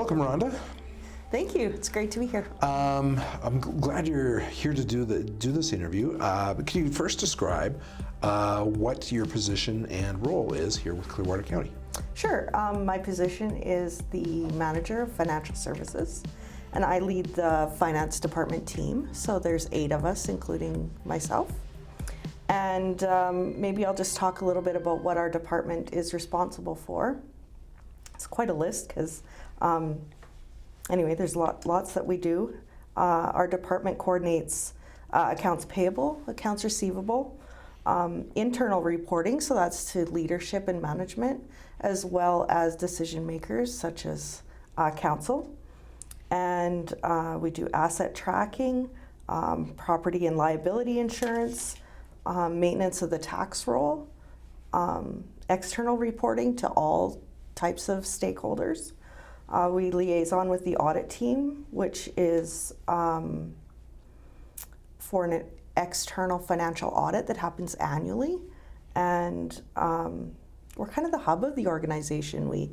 Welcome, Rhonda. Thank you. It's great to be here. I'm glad you're here to do this interview. Can you first describe what your position and role is here with Clearwater County? Sure. My position is the manager of financial services, and I lead the finance department team. So there's 8 of us, including myself. And maybe I'll just talk a little bit about what our department is responsible for. It's quite a list because, anyway, there's lots that we do. Our department coordinates accounts payable, accounts receivable, internal reporting, so that's to leadership and management, as well as decision makers such as council. And we do asset tracking, property and liability insurance, maintenance of the tax roll, external reporting to all types of stakeholders. We liaison with the audit team, which is for an external financial audit that happens annually. And we're kind of the hub of the organization. We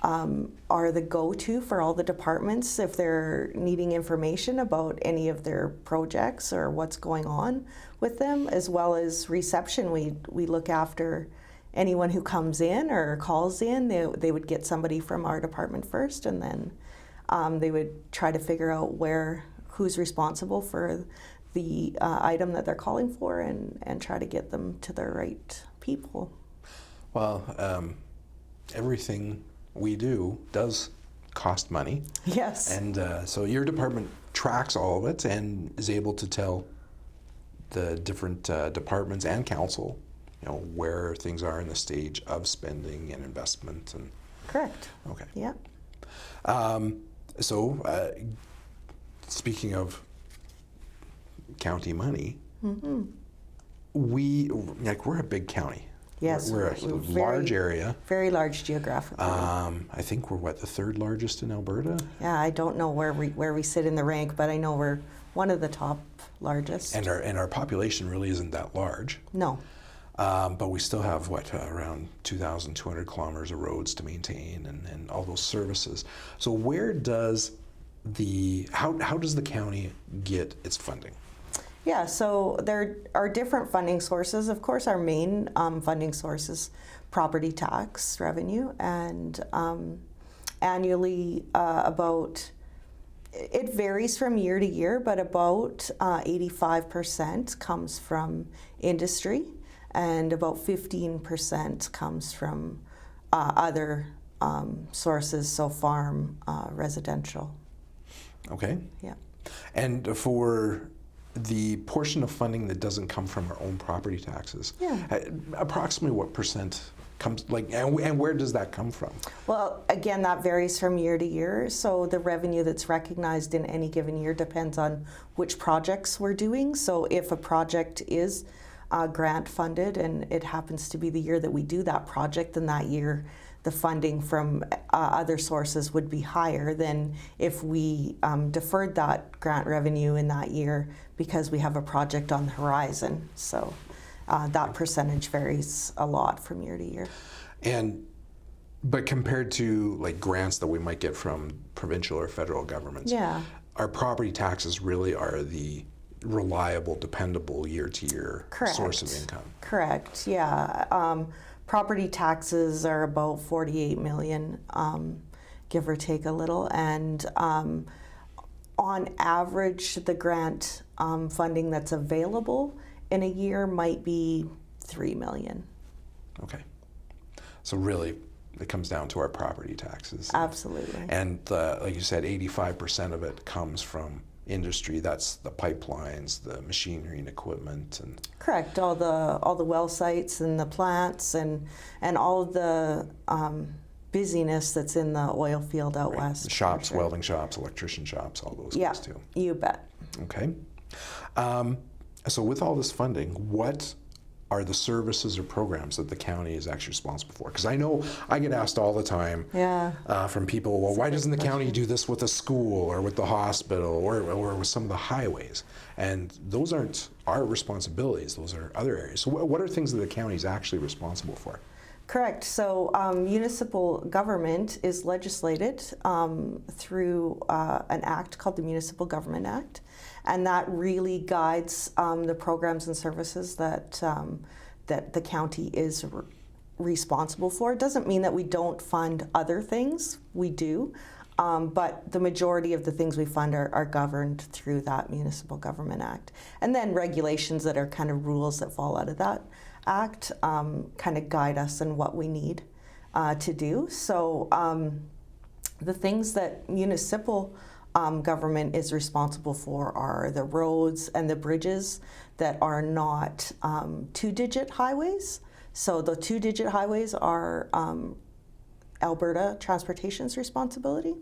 are the go-to for all the departments if they're needing information about any of their projects or what's going on with them, as well as reception. We look after anyone who comes in or calls in. They would get somebody from our department first, and then they would try to figure out who's responsible for the item that they're calling for and try to get them to the right people. Well, everything we do does cost money. Yes. And so your department tracks all of it and is able to tell the different departments and council, where things are in the stage of spending and investment. And correct. Okay. Yeah. So speaking of county money, mm-hmm. we're a big county. Yes, we're a large area. Very large geographically. I think we're the 3rd largest in Alberta. Yeah, I don't know where we sit in the rank, but I know we're one of the top largest. And our population really isn't that large. No. But we still have around 2,200 kilometers of roads to maintain and all those services. So where does how does the county get its funding? Yeah, so there are different funding sources. Of course, our main funding source is property tax revenue, and annually it varies from year to year, but about 85% comes from industry, and about 15% comes from other sources, so farm, residential. Okay. Yeah. And for the portion of funding that doesn't come from our own property taxes, approximately what percent comes, and where does that come from? Well, again, that varies from year to year. So the revenue that's recognized in any given year depends on which projects we're doing. So if a project is grant funded and it happens to be the year that we do that project, then that year the funding from other sources would be higher than if we deferred that grant revenue in that year because we have a project on the horizon. So that percentage varies a lot from year to year. But compared to grants that we might get from provincial or federal governments, our property taxes really are the reliable, dependable year-to-year source of income. Correct, yeah. Property taxes are about 48 million, give or take a little, and on average, the grant funding that's available in a year might be 3 million. Okay, so really, it comes down to our property taxes. Absolutely. And like you said, 85% of it comes from industry. That's the pipelines, the machinery and equipment, and correct. All the well sites and the plants and all the busyness that's in the oil field out west. The shops, welding shops, electrician shops, all those things too. Yeah, you bet. Okay. So with all this funding, what are the services or programs that the county is actually responsible for? Because I know I get asked all the time from people, well, why doesn't the county do this with a school or with the hospital or with some of the highways? And those aren't our responsibilities, those are other areas. So what are things that the county is actually responsible for? Correct. So municipal government is legislated through an act called the Municipal Government Act, and that really guides the programs and services that that the county is responsible for. It doesn't mean that we don't fund other things. We do. But the majority of the things we fund are governed through that Municipal Government Act. And then regulations that are kind of rules that fall out of that act kind of guide us in what we need to do. So the things that municipal government is responsible for are the roads and the bridges that are not two-digit highways. So the two-digit highways are Alberta Transportation's responsibility,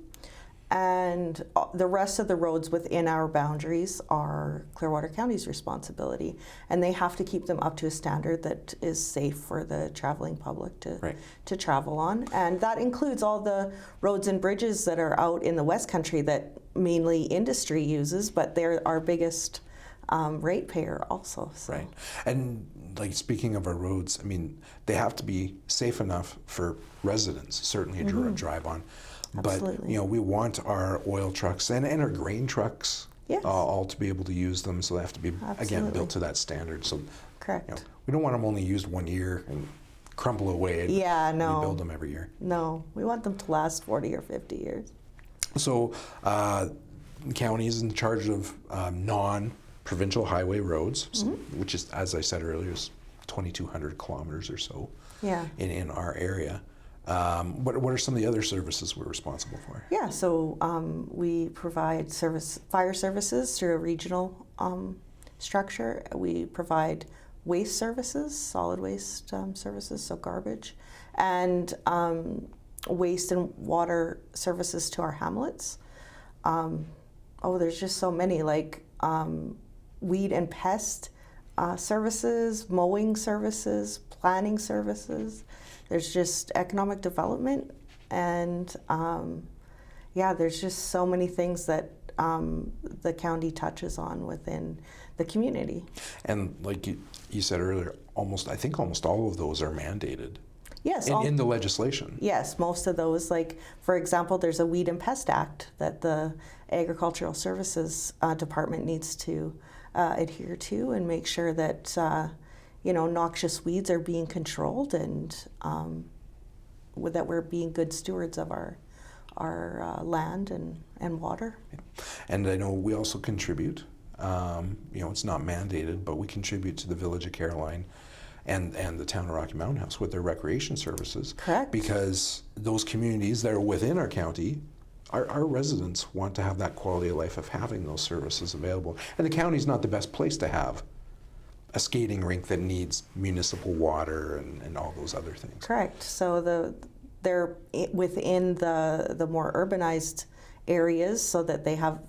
and the rest of the roads within our boundaries are Clearwater County's responsibility, and they have to keep them up to a standard that is safe for the traveling public to travel on, and that includes all the roads and bridges that are out in the West Country that mainly industry uses, but they're our biggest ratepayer also. So. Right, and like speaking of our roads, I mean, they have to be safe enough for residents, certainly to drive on. Absolutely. But, you know, we want our oil trucks and our grain trucks all to be able to use them, so they have to be, again, built to that standard. So, correct. You know, we don't want them only used 1 year and crumble away. No. We build them every year. No, we want them to last 40 or 50 years. So, the county is in charge of non-provincial highway roads, which is, as I said earlier, is 2,200 kilometers or so in our area. What are some of the other services we're responsible for? Yeah, so we provide fire services through a regional structure. We provide waste services, solid waste services, so garbage, and waste and water services to our hamlets. There's just so many, like weed and pest services, mowing services, planning services. There's just economic development, and there's just so many things that the county touches on within the community. And like you said earlier, I think almost all of those are mandated. Yes. In the legislation. Yes, most of those. Like, for example, there's a Weed and Pest Act that the Agricultural Services Department needs to adhere to and make sure that noxious weeds are being controlled, and that we're being good stewards of our land and water. And I know we also contribute. It's not mandated, but we contribute to the Village of Caroline and the Town of Rocky Mountain House with their recreation services. Correct. Because those communities that are within our county, our residents want to have that quality of life of having those services available. And the county's not the best place to have a skating rink that needs municipal water and all those other things. Correct. So they're within the more urbanized areas, so that they have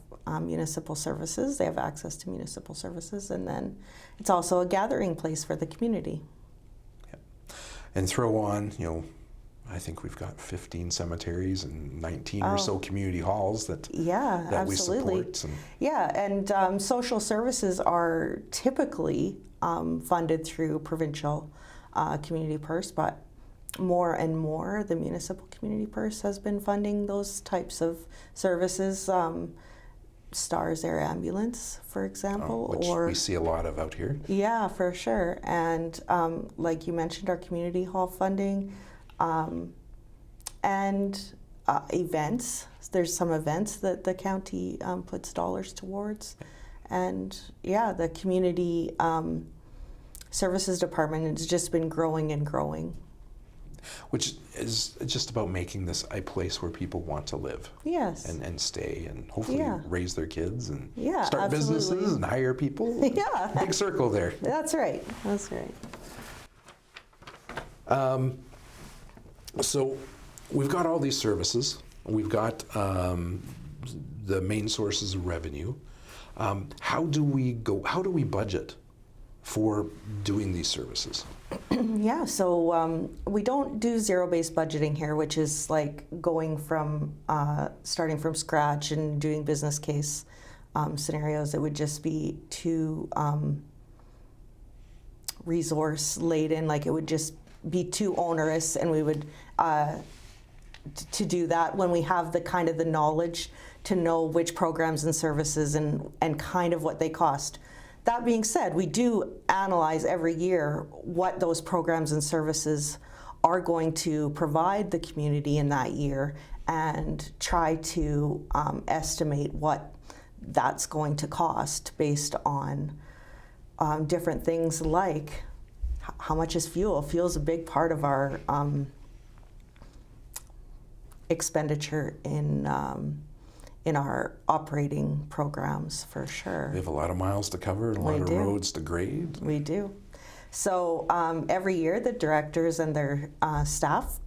municipal services. They have access to municipal services, and then it's also a gathering place for the community. Yeah. And throw on, I think we've got 15 cemeteries and 19 or so community halls that we support. And social services are typically funded through provincial community purse, but more and more the municipal community purse has been funding those types of services. STARS Air Ambulance, for example. Which we see a lot of out here. Yeah, for sure. And like you mentioned, our community hall funding, and events. There's some events that the county puts dollars towards. And the community services department has just been growing and growing. Which is just about making this a place where people want to live. Yes. And stay and hopefully raise their kids and start absolutely. businesses and hire people. Big circle there. That's right. That's right. So we've got all these services. We've got the main sources of revenue. How do we budget for doing these services? So we don't do zero-based budgeting here, which is like going from starting from scratch and doing business case scenarios. It would just be too resource laden. Like, it would just be too onerous, and we would to do that when we have the kind of the knowledge to know which programs and services and kind of what they cost. That being said, we do analyze every year what those programs and services are going to provide the community in that year and try to estimate what that's going to cost based on different things like how much is fuel. Fuel is a big part of our expenditure in our operating programs, for sure. We have a lot of miles to cover and a lot of roads to grade. We do. So every year the directors and their staff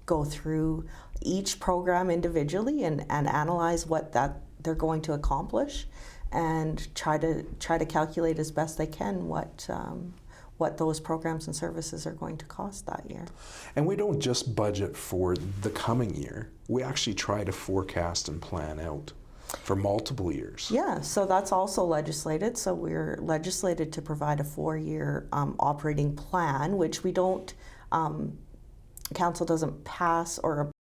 go through each program individually and analyze what that they're going to accomplish, and try to calculate as best they can what those programs and services are going to cost that year. And we don't just budget for the coming year. We actually try to forecast and plan out for multiple years. Yeah, so that's also legislated. So we're legislated to provide a 4-year operating plan, which we don't, council doesn't pass or